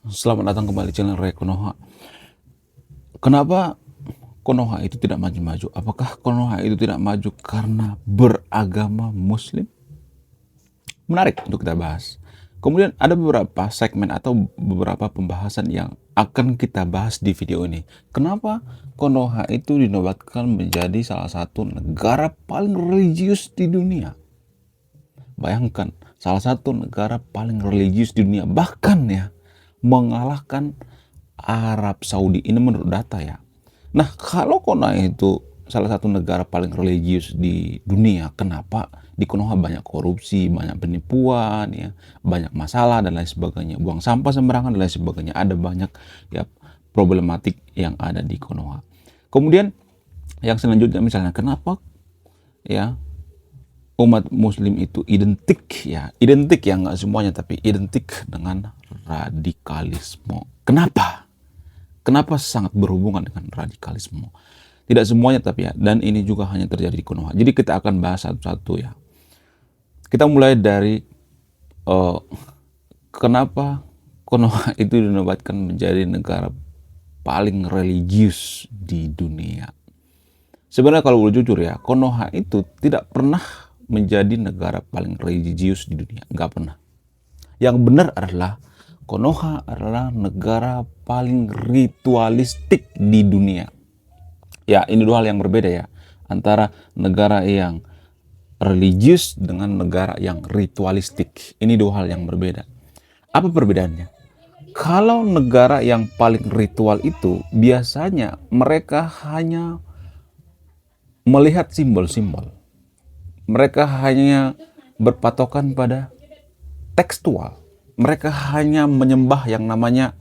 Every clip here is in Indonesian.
Selamat datang kembali channel Ray Konoha. Kenapa Konoha itu tidak maju-maju? Apakah Konoha itu tidak maju karena beragama Muslim? Menarik untuk kita bahas. Kemudian ada beberapa segmen atau beberapa pembahasan yang akan kita bahas di video ini. Kenapa Konoha itu dinobatkan menjadi salah satu negara paling religius di dunia? Bayangkan, salah satu negara paling religius di dunia, bahkan ya mengalahkan Arab Saudi. Ini menurut data ya. Nah, kalau Konoha itu salah satu negara paling religius di dunia, kenapa di Konoha banyak korupsi, banyak penipuan, ya, banyak masalah dan lain sebagainya, buang sampah sembarangan dan lain sebagainya. Ada banyak ya problematik yang ada di Konoha. Kemudian yang selanjutnya misalnya, kenapa ya umat Muslim itu identik ya nggak semuanya tapi identik dengan radikalisme. Kenapa sangat berhubungan dengan radikalisme? Tidak semuanya tapi ya, dan ini juga hanya terjadi di Konoha. Jadi kita akan bahas satu-satu ya. Kita mulai dari kenapa Konoha itu dinobatkan menjadi negara paling religius di dunia. Sebenarnya kalau boleh jujur ya, Konoha itu tidak pernah menjadi negara paling religius di dunia. Nggak pernah. Yang benar adalah Konoha adalah negara paling ritualistik di dunia. Ya, ini dua hal yang berbeda ya. Antara negara yang religius dengan negara yang ritualistik. Ini dua hal yang berbeda. Apa perbedaannya? Kalau negara yang paling ritual itu biasanya mereka hanya melihat simbol-simbol. Mereka hanya berpatokan pada tekstual. Mereka hanya menyembah yang namanya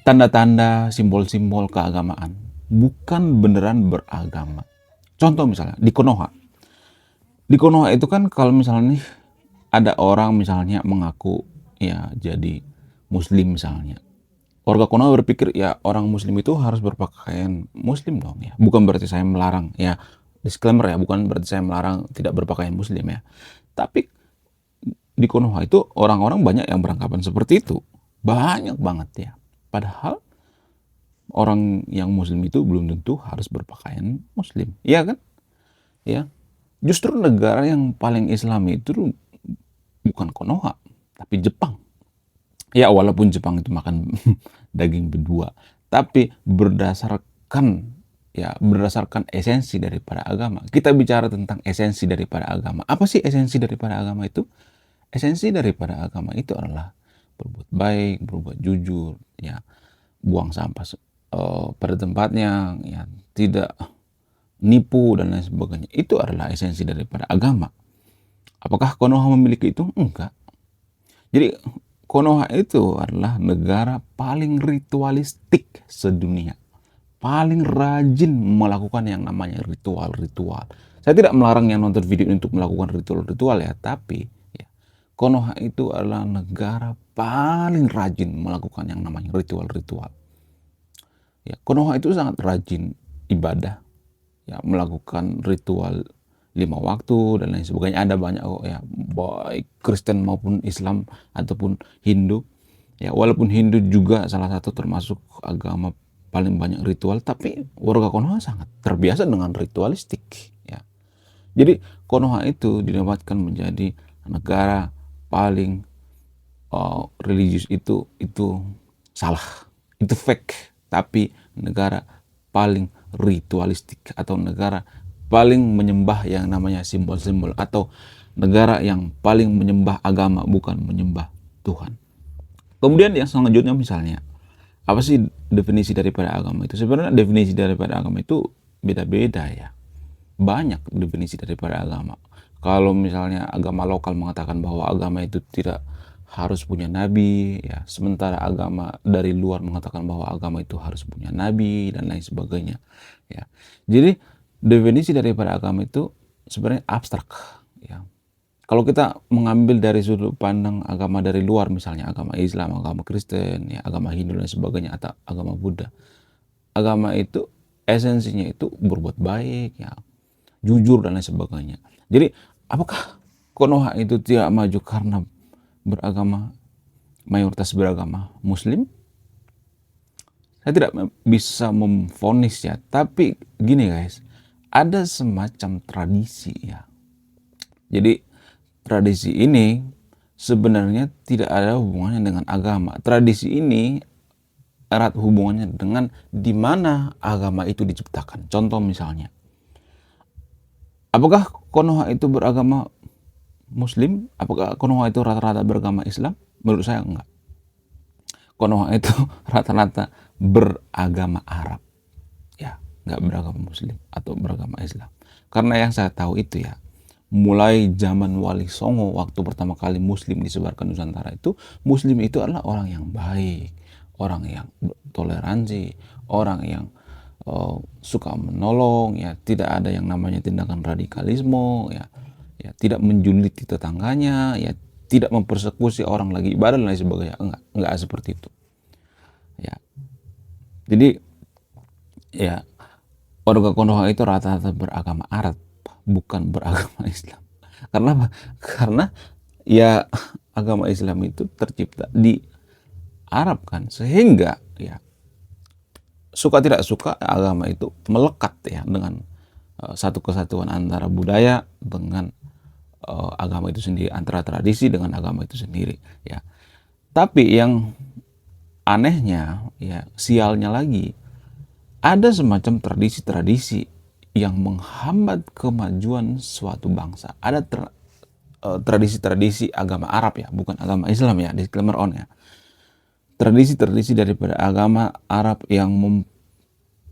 tanda-tanda, simbol-simbol keagamaan, bukan beneran beragama. Contoh misalnya di Konoha. Di Konoha itu kan kalau misalnya nih ada orang misalnya mengaku ya jadi Muslim misalnya. Warga Konoha berpikir ya orang Muslim itu harus berpakaian Muslim dong ya. Bukan berarti saya melarang ya, disclaimer ya, bukan berarti saya melarang tidak berpakaian Muslim ya. Tapi di Konoha itu orang-orang banyak yang beranggapan seperti itu. Banyak banget ya. Padahal orang yang Muslim itu belum tentu harus berpakaian Muslim. Iya kan? Ya. Justru negara yang paling Islami itu bukan Konoha, tapi Jepang. Ya walaupun Jepang itu makan daging berdua, tapi berdasarkan esensi daripada agama. Kita bicara tentang esensi daripada agama. Apa sih esensi daripada agama itu? Esensi daripada agama itu adalah berbuat baik, berbuat jujur, ya, buang sampah pada tempatnya, ya, tidak nipu dan lain sebagainya. Itu adalah esensi daripada agama. Apakah Konoha memiliki itu? Enggak. Jadi Konoha itu adalah negara paling ritualistik sedunia. Paling rajin melakukan yang namanya ritual-ritual. Saya tidak melarang yang nonton video untuk melakukan ritual-ritual ya, tapi ya, Konoha itu adalah negara paling rajin melakukan yang namanya ritual-ritual. Ya, Konoha itu sangat rajin ibadah, ya, melakukan ritual 5 waktu dan lain sebagainya. Ada banyak ya, baik Kristen maupun Islam ataupun Hindu. Ya, walaupun Hindu juga salah satu termasuk agama paling banyak ritual, tapi warga Konoha sangat terbiasa dengan ritualistik. Ya, jadi Konoha itu dinobatkan menjadi negara paling religius itu salah, itu fake. Tapi negara paling ritualistik atau negara paling menyembah yang namanya simbol-simbol atau negara yang paling menyembah agama bukan menyembah Tuhan. Kemudian yang selanjutnya misalnya, apa sih definisi daripada agama itu? Sebenarnya definisi daripada agama itu beda-beda ya. Banyak definisi daripada agama. Kalau misalnya agama lokal mengatakan bahwa agama itu tidak harus punya nabi ya, sementara agama dari luar mengatakan bahwa agama itu harus punya nabi dan lain sebagainya ya. Jadi definisi daripada agama itu sebenarnya abstrak ya. Kalau kita mengambil dari sudut pandang agama dari luar, misalnya agama Islam, agama Kristen ya, agama Hindu dan sebagainya, atau agama Buddha, agama itu esensinya itu berbuat baik ya, jujur dan lain sebagainya. Jadi apakah Konoha itu tidak maju karena beragama? mayoritas beragama Muslim? Saya tidak bisa memvonis ya, tapi gini guys, ada semacam tradisi ya. Jadi tradisi ini sebenarnya tidak ada hubungannya dengan agama. Tradisi ini erat hubungannya dengan di mana agama itu diciptakan. Contoh misalnya, apakah Konoha itu beragama Muslim? Apakah Konoha itu rata-rata beragama Islam? Menurut saya enggak. Konoha itu rata-rata beragama Arab, ya, nggak beragama Muslim atau beragama Islam. Karena yang saya tahu itu ya, mulai zaman Wali Songo waktu pertama kali Muslim disebarkan Nusantara itu, Muslim itu adalah orang yang baik, orang yang toleransi, orang yang suka menolong, ya, tidak ada yang namanya tindakan radikalisme, ya, ya, tidak menjuliti tetangganya, ya, tidak mempersekusi orang lagi ibadah dan lain sebagainya. Enggak seperti itu. Ya. Jadi ya, warga Konoha itu rata-rata beragama Arab, bukan beragama Islam. Karena apa? Karena ya agama Islam itu tercipta di Arab kan, sehingga ya suka tidak suka agama itu melekat ya dengan satu kesatuan antara budaya dengan agama itu sendiri, antara tradisi dengan agama itu sendiri ya. Tapi yang anehnya ya, sialnya lagi, ada semacam tradisi-tradisi yang menghambat kemajuan suatu bangsa. Ada tradisi-tradisi agama Arab ya, bukan agama Islam ya, disclaimer on ya. Tradisi-tradisi daripada agama Arab yang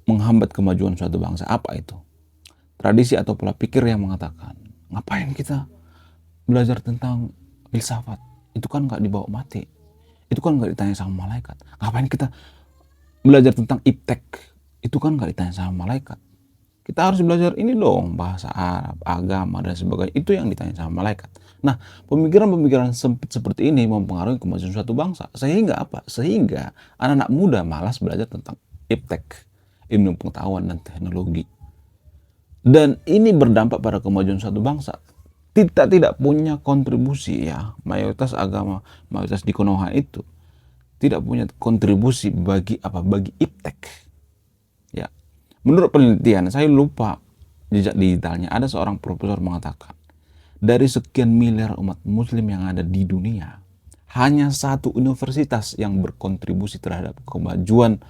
menghambat kemajuan suatu bangsa. Apa itu? Tradisi atau pola pikir yang mengatakan, ngapain kita belajar tentang filsafat? Itu kan nggak dibawa mati. Itu kan nggak ditanya sama malaikat. Ngapain kita belajar tentang iptek? Itu kan nggak ditanya sama malaikat. Kita harus belajar ini dong, bahasa Arab, agama, dan sebagainya. Itu yang ditanya sama malaikat. Nah, pemikiran-pemikiran sempit seperti ini mempengaruhi kemajuan suatu bangsa. Sehingga apa? Sehingga anak-anak muda malas belajar tentang iptek, ilmu pengetahuan dan teknologi. Dan ini berdampak pada kemajuan suatu bangsa. Kita tidak punya kontribusi ya, mayoritas agama, mayoritas di Konoha itu tidak punya kontribusi bagi apa? Bagi iptek. Ya. Menurut penelitian, saya lupa jejak digitalnya, ada seorang profesor mengatakan, dari sekian miliar umat muslim yang ada di dunia, hanya satu universitas yang berkontribusi terhadap kemajuan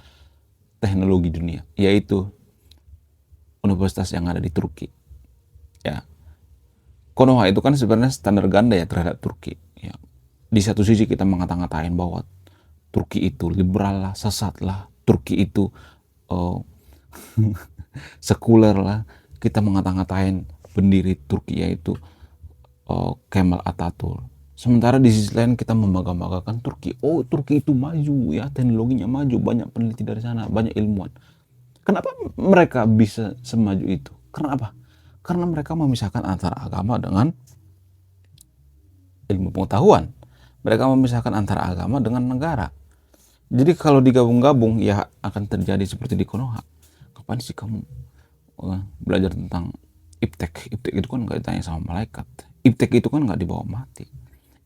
teknologi dunia, yaitu universitas yang ada di Turki. Ya. Konoha itu kan sebenarnya standar ganda ya terhadap Turki. Ya. Di satu sisi kita mengata-ngatain bahwa Turki itu liberal lah, sesat lah, Turki itu sekuler lah. Kita mengata-ngatain pendiri Turki yaitu Kemal Atatürk. Sementara di sisi lain kita membangga-banggakan Turki. Oh, Turki itu maju ya, teknologinya maju, banyak peneliti dari sana, banyak ilmuwan. Kenapa mereka bisa semaju itu? Karena apa? Karena mereka memisahkan antara agama dengan ilmu pengetahuan. Mereka memisahkan antara agama dengan negara. Jadi kalau digabung-gabung ya akan terjadi seperti di Konoha. Kapan sih kamu belajar tentang iptek? Iptek itu kan nggak ditanya sama malaikat. Iptek itu kan nggak dibawa mati.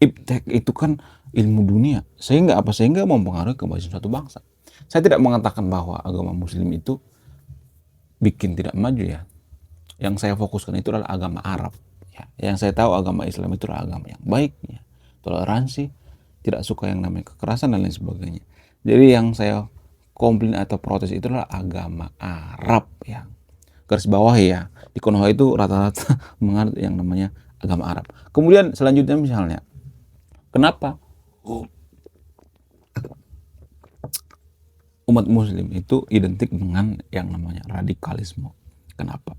Iptek itu kan ilmu dunia. Sehingga apa? Sehingga mempengaruhi kemajuan suatu bangsa. Saya tidak mengatakan bahwa agama Muslim itu bikin tidak maju ya. Yang saya fokuskan itu adalah agama Arab. Ya. Yang saya tahu agama Islam itu adalah agama yang baik, ya. Toleransi, tidak suka yang namanya kekerasan dan lain sebagainya. Jadi yang saya komplain atau protes itu adalah agama Arab ya. Garis bawah ya, di Konoha itu rata-rata menganut yang namanya agama Arab. Kemudian selanjutnya misalnya, kenapa umat muslim itu identik dengan yang namanya radikalisme? Kenapa?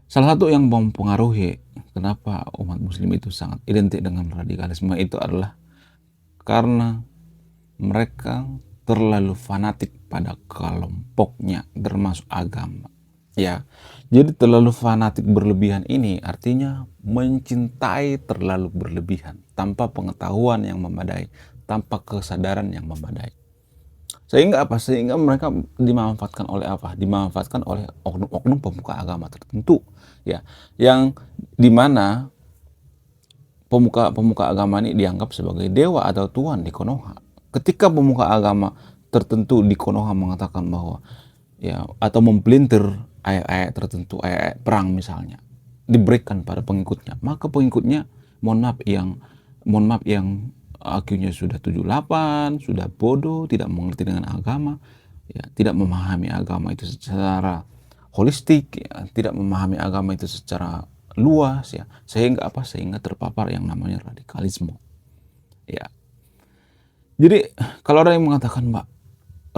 Salah satu yang mempengaruhi kenapa umat muslim itu sangat identik dengan radikalisme itu adalah karena mereka terlalu fanatik pada kelompoknya termasuk agama. Ya, jadi terlalu fanatik berlebihan ini artinya mencintai terlalu berlebihan tanpa pengetahuan yang memadai, tanpa kesadaran yang memadai. Sehingga apa? Sehingga mereka dimanfaatkan oleh apa? Dimanfaatkan oleh oknum-oknum pemuka agama tertentu, ya, yang dimana pemuka agama ini dianggap sebagai dewa atau tuan di Konoha. Ketika pemuka agama tertentu di Konoha mengatakan bahwa ya atau mempelintir ayat-ayat tertentu, ayat-ayat perang misalnya, diberikan pada pengikutnya, maka pengikutnya mohon maaf yang IQ-nya sudah 78, sudah bodoh, tidak mengerti dengan agama, ya, tidak memahami agama itu secara holistik, ya, tidak memahami agama itu secara luas, ya, sehingga terpapar yang namanya radikalisme, ya. Jadi kalau ada yang mengatakan, Mbak,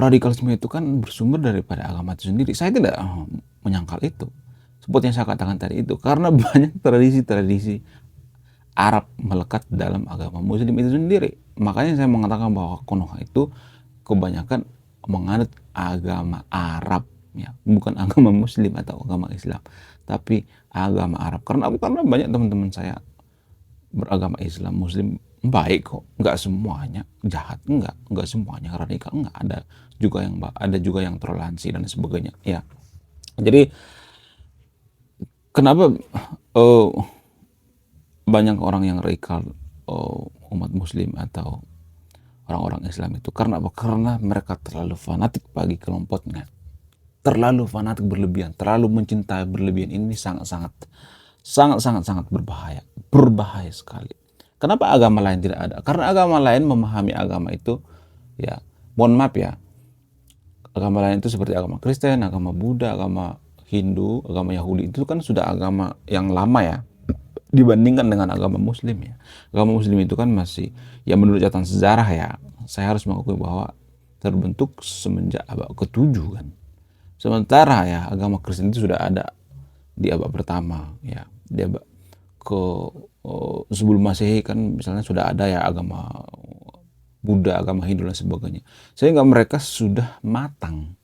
radikalisme itu kan bersumber daripada agama itu sendiri, saya tidak menyangkal itu. Seperti yang saya katakan tadi itu, karena banyak tradisi-tradisi Arab melekat dalam agama Muslim itu sendiri. Makanya saya mengatakan bahwa Konoha itu kebanyakan menganut agama Arab, ya, bukan agama Muslim atau agama Islam, tapi agama Arab. Karena banyak teman-teman saya beragama Islam, Muslim, baik kok, nggak semuanya jahat, nggak semuanya radikal, nggak, ada juga yang toleransi dan sebagainya, ya. Jadi kenapa banyak orang yang radikal, umat Muslim atau orang-orang Islam itu, karena apa? Karena mereka terlalu fanatik bagi kelompoknya, terlalu fanatik berlebihan, terlalu mencintai berlebihan. Ini sangat berbahaya sekali. Kenapa agama lain tidak ada? Karena agama lain memahami agama itu, ya, mohon maaf ya, agama lain itu seperti agama Kristen, agama Buddha, agama Hindu, agama Yahudi, itu kan sudah agama yang lama, ya, dibandingkan dengan agama Muslim, ya. Agama Muslim itu kan masih, ya, menurut catatan sejarah, ya, saya harus mengakui bahwa terbentuk semenjak abad ke-7 kan. Sementara, ya, agama Kristen itu sudah ada di abad pertama, ya, di abad ke sebelum Masehi kan misalnya sudah ada, ya, agama Buddha, agama Hindu dan sebagainya, sehingga mereka sudah matang,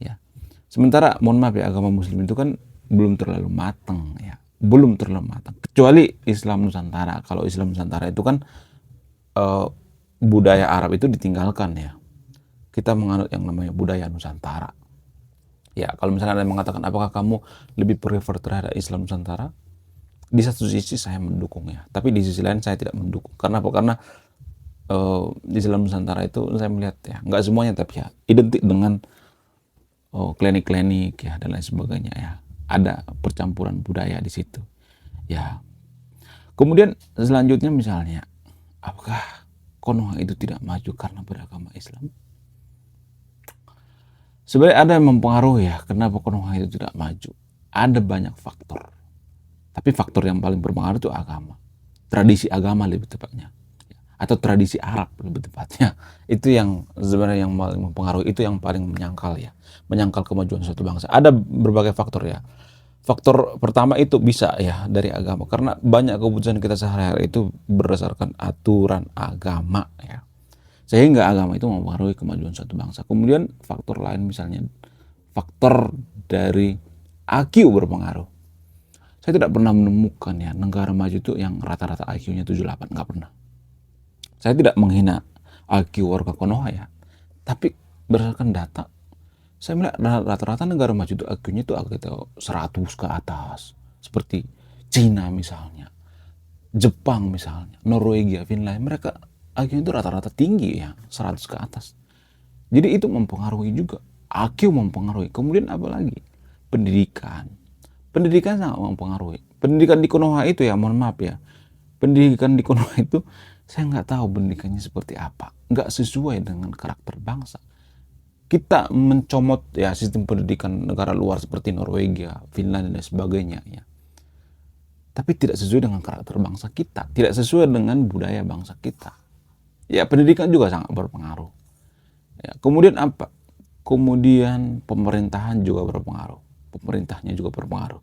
ya. Sementara mohon maaf ya, agama Muslim itu kan belum terlalu matang, ya, belum terlalu matang, kecuali Islam Nusantara. Kalau Islam Nusantara itu kan budaya Arab itu ditinggalkan, ya, kita menganut yang namanya budaya Nusantara, ya. Kalau misalnya ada yang mengatakan apakah kamu lebih prefer terhadap Islam Nusantara, di satu sisi saya mendukungnya, tapi di sisi lain saya tidak mendukung. Karena apa? Karena di Islam Nusantara itu saya melihat, ya, nggak semuanya, tapi ya identik dengan klinik-klinik, ya, dan lain sebagainya, ya. Ada percampuran budaya di situ, ya. Kemudian selanjutnya misalnya, apakah Konoha itu tidak maju karena beragama Islam? Sebenarnya ada yang mempengaruhi, ya, kenapa Konoha itu tidak maju. Ada banyak faktor. Tapi faktor yang paling berpengaruh itu agama. Tradisi agama lebih tepatnya. Atau tradisi Arab lebih tepatnya. Itu yang sebenarnya yang paling mempengaruhi, itu yang paling menyangkal, ya. Menyangkal kemajuan suatu bangsa. Ada berbagai faktor, ya. Faktor pertama itu bisa, ya, dari agama. Karena banyak keputusan kita sehari-hari itu berdasarkan aturan agama, ya. Sehingga agama itu mempengaruhi kemajuan suatu bangsa. Kemudian faktor lain misalnya faktor dari IQ berpengaruh. Saya tidak pernah menemukan, ya, negara maju itu yang rata-rata IQ-nya 78, nggak pernah. Saya tidak menghina IQ warga Konoha, ya, tapi berdasarkan data, saya melihat rata-rata negara maju itu IQ-nya itu 100 ke atas, seperti Cina misalnya, Jepang misalnya, Norwegia, Finland, mereka IQ itu rata-rata tinggi, ya, 100 ke atas. Jadi itu mempengaruhi juga, IQ mempengaruhi. Kemudian apa lagi? Pendidikan sangat mempengaruhi. Pendidikan di Konoha itu, ya, mohon maaf ya, pendidikan di Konoha itu saya nggak tahu pendidikannya seperti apa, nggak sesuai dengan karakter bangsa. Kita mencomot, ya, sistem pendidikan negara luar seperti Norwegia, Finland dan sebagainya, ya, tapi tidak sesuai dengan karakter bangsa kita, tidak sesuai dengan budaya bangsa kita. Ya, pendidikan juga sangat berpengaruh. Ya, kemudian apa? Kemudian pemerintahan juga berpengaruh. Pemerintahnya juga berpengaruh.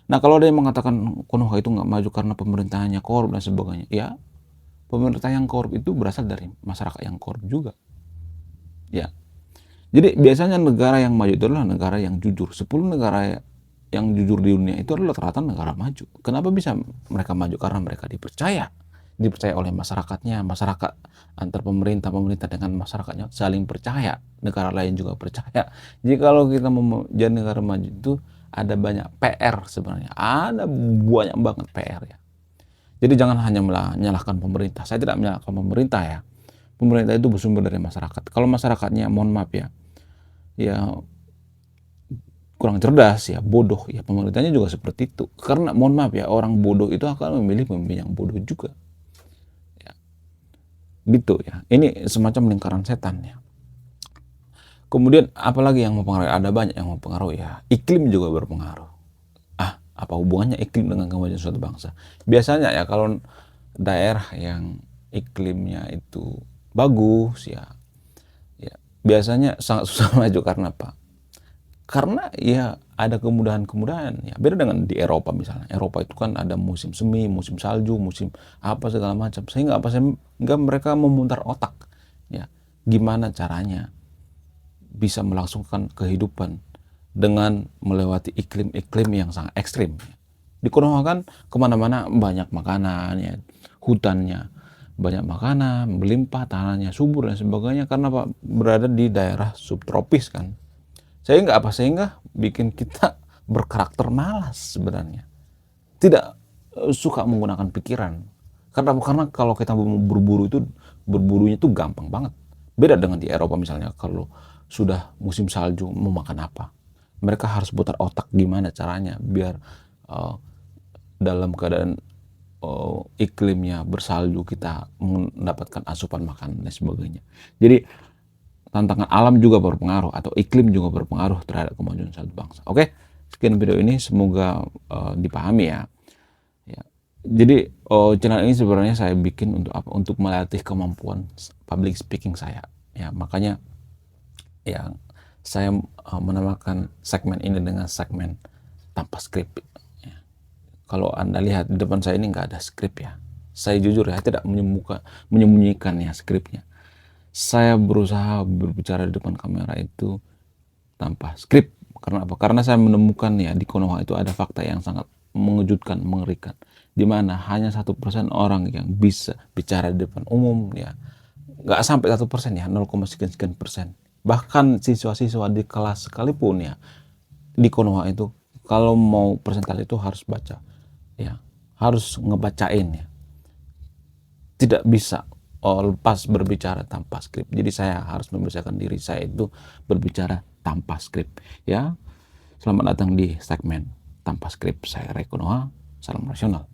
Nah, kalau ada yang mengatakan Konoha itu nggak maju karena pemerintahannya korup dan sebagainya, ya, pemerintah yang korup itu berasal dari masyarakat yang korup juga, ya. Jadi biasanya negara yang maju itu adalah negara yang jujur. 10 negara yang jujur di dunia itu adalah rata-rata negara maju. Kenapa bisa mereka maju? Karena mereka dipercaya oleh masyarakatnya. Masyarakat antar pemerintah dengan masyarakatnya saling percaya. Negara lain juga percaya. Jadi kalau kita mau jadi negara maju itu ada banyak PR sebenarnya. Ada banyak banget PR, ya. Jadi jangan hanya menyalahkan pemerintah. Saya tidak menyalahkan pemerintah ya. Pemerintah itu bersumber dari masyarakat. Kalau masyarakatnya, mohon maaf ya, ya kurang cerdas ya, bodoh ya, pemerintahnya juga seperti itu. Karena mohon maaf ya, orang bodoh itu akan memilih pemimpin yang bodoh juga. Ya, gitu ya. Ini semacam lingkaran setan ya. Kemudian apalagi yang mempengaruhi? Ada banyak yang mempengaruhi ya. Iklim juga berpengaruh. Apa hubungannya iklim dengan kemajuan suatu bangsa? Biasanya ya kalau daerah yang iklimnya itu bagus ya, biasanya sangat susah maju. Karena apa? Karena ya ada kemudahan-kemudahan ya. Beda dengan di Eropa misalnya. Eropa itu kan ada musim semi, musim salju, musim apa segala macam. Sehingga mereka memutar otak ya. Gimana caranya bisa melangsungkan kehidupan dengan melewati iklim-iklim yang sangat ekstrim. Di Konoha kan kemana-mana banyak makanan ya, hutannya banyak makanan, melimpah, tanahnya subur dan sebagainya, karena Pak berada di daerah subtropis kan. Sehingga bikin kita berkarakter malas sebenarnya. Tidak suka menggunakan pikiran. Karena kalau kita berburunya itu gampang banget. Beda dengan di Eropa misalnya, kalau sudah musim salju mau makan apa, mereka harus putar otak gimana caranya biar uh, dalam keadaan iklimnya bersalju kita mendapatkan asupan makanan dan sebagainya. Jadi tantangan alam juga berpengaruh, atau iklim juga berpengaruh terhadap kemajuan suatu bangsa. Oke, sekian video ini, semoga dipahami ya. Jadi channel ini sebenarnya saya bikin untuk apa? Untuk melatih kemampuan public speaking saya. Ya, makanya ya saya menamakan segmen ini dengan segmen tanpa skrip. Ya. Kalau Anda lihat di depan saya ini nggak ada skrip ya. Saya jujur ya, tidak menyembunyikan ya skripnya. Saya berusaha berbicara di depan kamera itu tanpa skrip. Karena apa? Karena saya menemukan ya di Konoha itu ada fakta yang sangat mengejutkan, mengerikan, di mana hanya 1% orang yang bisa bicara di depan umum ya, nggak sampai 1% ya, 0,sekian%. Bahkan siswa-siswa di kelas sekalipun ya di Konoha itu, kalau mau presentasi itu harus baca ya, harus ngebacain ya, tidak bisa lepas berbicara tanpa skrip. Jadi saya harus membiasakan diri saya itu berbicara tanpa skrip ya. Selamat datang di segmen tanpa skrip. Saya Ray Konoha, salam rasional.